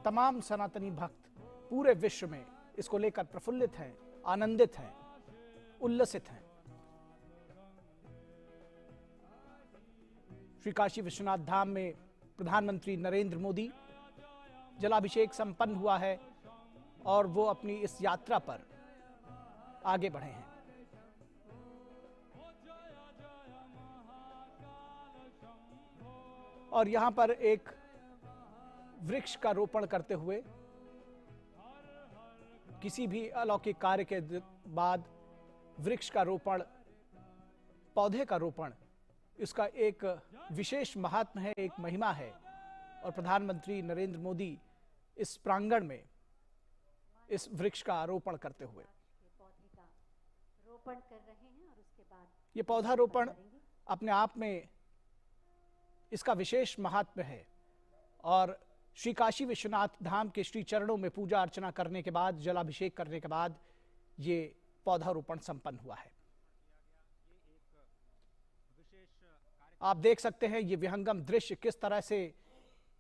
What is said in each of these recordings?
तमाम सनातनी भक्त पूरे विश्व में इसको लेकर प्रफुल्लित हैं, आनंदित हैं, उल्लसित हैं। श्री काशी विश्वनाथ धाम में प्रधानमंत्री नरेंद्र मोदी जलाभिषेक संपन्न हुआ है और वो अपनी इस यात्रा पर आगे बढ़े हैं। और यहां पर एक वृक्ष का रोपण करते हुए, किसी भी अलौकिक कार्य के बाद वृक्ष का रोपण, पौधे का रोपण, इसका एक विशेष महात्म है, एक महिमा है। और प्रधानमंत्री नरेंद्र मोदी इस प्रांगण में इस वृक्ष का आरोपण करते हुए पौधे का रोपण कर रहे हैं और उसके बाद ये पौधारोपण अपने आप में इसका विशेष महात्म्य है। और श्री काशी विश्वनाथ धाम के श्री चरणों में पूजा अर्चना करने के बाद, जलाभिषेक करने के बाद ये पौधारोपण संपन्न हुआ है। आप देख सकते हैं ये विहंगम दृश्य, किस तरह से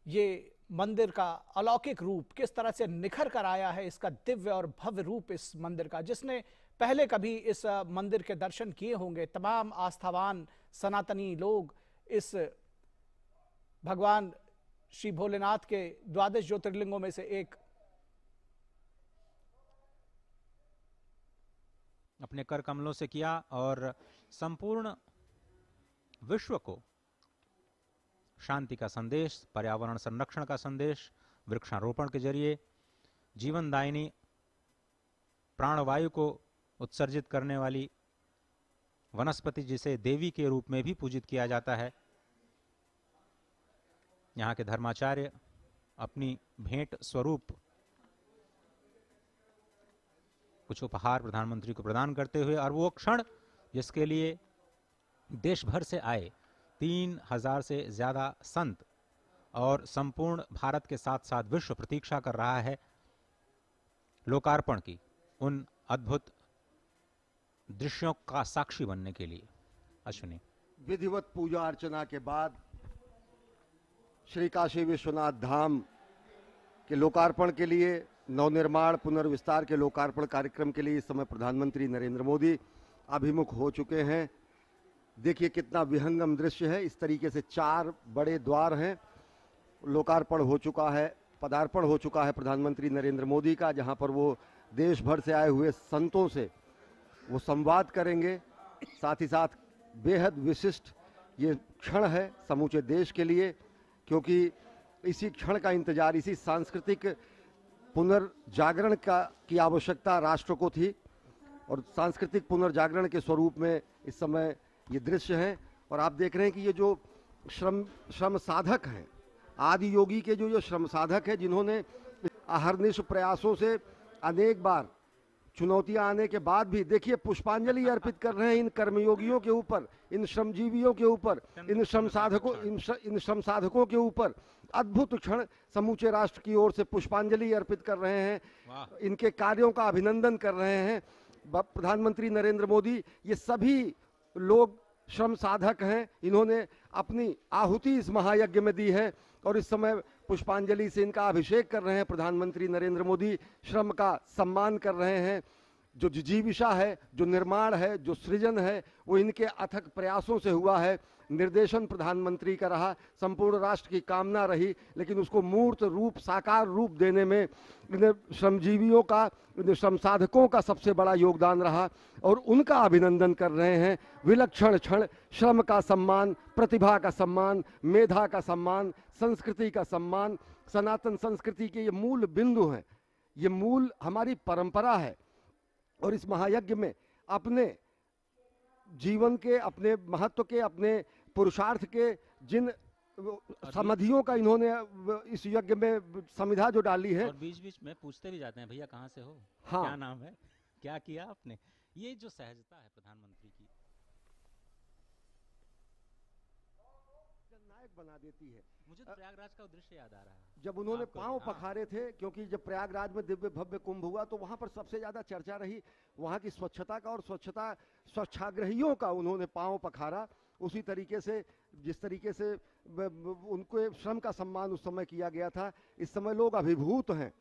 ये मंदिर का अलौकिक रूप किस तरह से निखर कर आया है, इसका दिव्य और भव्य रूप इस मंदिर का। जिसने पहले कभी इस मंदिर के दर्शन किए होंगे, तमाम आस्थावान सनातनी लोग इस भगवान श्री भोलेनाथ के 12 ज्योतिर्लिंगों में से एक अपने कर कमलों से किया और संपूर्ण विश्व को शांति का संदेश, पर्यावरण संरक्षण का संदेश वृक्षारोपण के जरिए, जीवनदायिनी प्राणवायु को उत्सर्जित करने वाली वनस्पति जिसे देवी के रूप में भी पूजित किया जाता है, यहाँ के धर्माचार्य अपनी भेंट स्वरूप कुछ उपहार प्रधानमंत्री को प्रदान करते हुए, और वो क्षण जिसके लिए देश भर से आए 3000 से ज्यादा संत और संपूर्ण भारत के साथ साथ विश्व प्रतीक्षा कर रहा है लोकार्पण की, उन अद्भुत दृश्यों का साक्षी बनने के लिए। अश्विनी, विधिवत पूजा अर्चना के बाद श्री काशी विश्वनाथ धाम के लोकार्पण के लिए, नवनिर्माण पुनर्विस्तार के लोकार्पण कार्यक्रम के लिए इस समय प्रधानमंत्री नरेंद्र मोदी अभिमुख हो चुके हैं। देखिए कितना विहंगम दृश्य है। इस तरीके से 4 बड़े द्वार हैं। लोकार्पण हो चुका है, पदार्पण हो चुका है प्रधानमंत्री नरेंद्र मोदी का, जहां पर वो देश भर से आए हुए संतों से वो संवाद करेंगे। साथ ही साथ बेहद विशिष्ट ये क्षण है समूचे देश के लिए, क्योंकि इसी क्षण का इंतजार, इसी सांस्कृतिक पुनर्जागरण की आवश्यकता राष्ट्र को थी, और सांस्कृतिक पुनर्जागरण के स्वरूप में इस समय ये दृश्य हैं। और आप देख रहे हैं कि ये जो श्रम साधक हैं, आदि योगी के जो श्रम साधक हैं, जिन्होंने अहर्निश प्रयासों से अनेक बार चुनौतियां आने के बाद भी देखिए पुष्पांजलि अर्पित कर रहे हैं इन कर्मयोगियों के ऊपर, इन श्रमजीवियों के ऊपर, इन श्रम साधकों के ऊपर। अद्भुत क्षण, समूचे राष्ट्र की ओर से पुष्पांजलि अर्पित कर रहे हैं, इनके कार्यों का अभिनंदन कर रहे हैं प्रधानमंत्री नरेंद्र मोदी। ये सभी लोग श्रम साधक हैं, इन्होंने अपनी आहुति इस महायज्ञ में दी है और इस समय पुष्पांजलि से इनका अभिषेक कर रहे हैं प्रधानमंत्री नरेंद्र मोदी। श्रम का सम्मान कर रहे हैं। जो जिजीविषा है, जो निर्माण है, जो सृजन है, वो इनके अथक प्रयासों से हुआ है। निर्देशन प्रधानमंत्री का रहा, संपूर्ण राष्ट्र की कामना रही, लेकिन उसको मूर्त रूप, साकार रूप देने में श्रमजीवियों का, श्रम साधकों का सबसे बड़ा योगदान रहा और उनका अभिनंदन कर रहे हैं। विलक्षण क्षण, श्रम का सम्मान, प्रतिभा का सम्मान, मेधा का सम्मान, संस्कृति का सम्मान, सनातन संस्कृति के ये मूल बिंदु हैं, ये मूल हमारी परंपरा है। और इस महायज्ञ में अपने जीवन के, अपने महत्व के, अपने पुरुषार्थ के जिन समाधियों का इन्होंने इस यज्ञ में समिधा जो डाली है। और बीच बीच में पूछते भी जाते हैं, भैया कहाँ से हो, हाँ, क्या नाम है, क्या किया आपने। ये जो सहजता है प्रधानमंत्री की, जननायक बना देती है। मुझे तो प्रयागराज का दृश्य याद आ रहा है जब उन्होंने पांव पखारे थे, क्योंकि जब प्रयागराज में दिव्य भव्य कुंभ हुआ तो वहां पर सबसे ज्यादा चर्चा रही वहां की स्वच्छता का, और स्वच्छाग्रहियों का उन्होंने पांव पखारा। उसी तरीके से जिस तरीके से उनको श्रम का सम्मान उस समय किया गया था। इस समय लोग अभिभूत हैं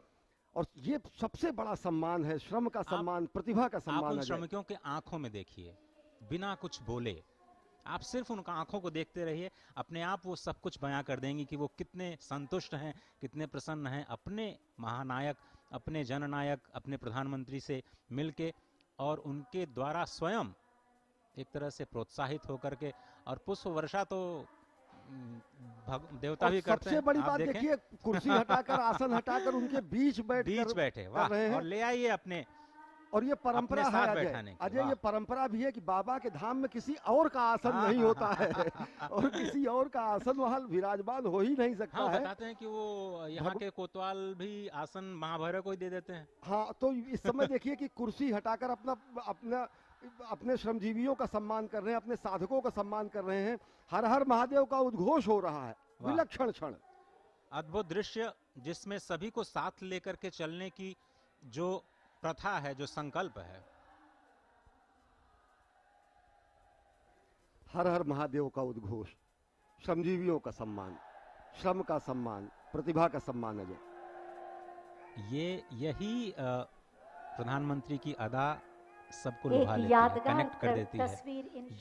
और ये सबसे बड़ा सम्मान है, श्रम का सम्मान, प्रतिभा का आप सम्मान। उन अजय, श्रमिकों के आंखों में देखिए, बिना कुछ बोले आप सिर्फ उनका आंखों को देखते रहिए, अपने आप वो सब कुछ बयां कर देंगी कि वो कितने संतुष्ट हैं, कितने प्रसन्न हैं अपने महानायक, अपने जननायक, अपने प्रधानमंत्री से मिलके, और उनके द्वारा स्वयं एक तरह से प्रोत्साहित होकर के। और पुष्प वर्षा तो देवता और भी करते सबसे हैं। बड़ी आप बात देखें। देखिए, कुर्सी हटाकर, आसन हटाकर उनके बीच बीच बैठे, कर वाह, रहे हैं। और ले आइए अपने। और ये परंपरा अपने है साथ अजय, बैठाने की, अजय वाह। ये परंपरा भी है कि बाबा के धाम में किसी और का आसन हाँ, नहीं हाँ, होता हाँ, है और किसी और का आसन वहां विराजमान हो ही नहीं सकता हाँ, है। बताते हैं कि वो यहाँ के कोतवाल भी आसन महाभैरव को ही दे देते हैं। हाँ, तो इस समय देखिए कि कुर्सी हटाकर अपना अपना अपने श्रमजीवियों का सम्मान कर रहे हैं, अपने साधकों का सम्मान कर रहे हैं। हर हर महादेव का उद्घोष हो रहा है, वाह। विलक्षण क्षण, अद्भुत दृश्य, जिसमें सभी को साथ लेकर के चलने की जो प्रथा है, जो संकल्प है। हर हर महादेव का उद्घोष, श्रमजीवियों का सम्मान, श्रम का सम्मान, प्रतिभा का सम्मान। अजय, यही प्रधानमंत्री की अदा सबको एक लुभा लेती है, यादगार कनेक्ट कर देती है। तस्वीर इन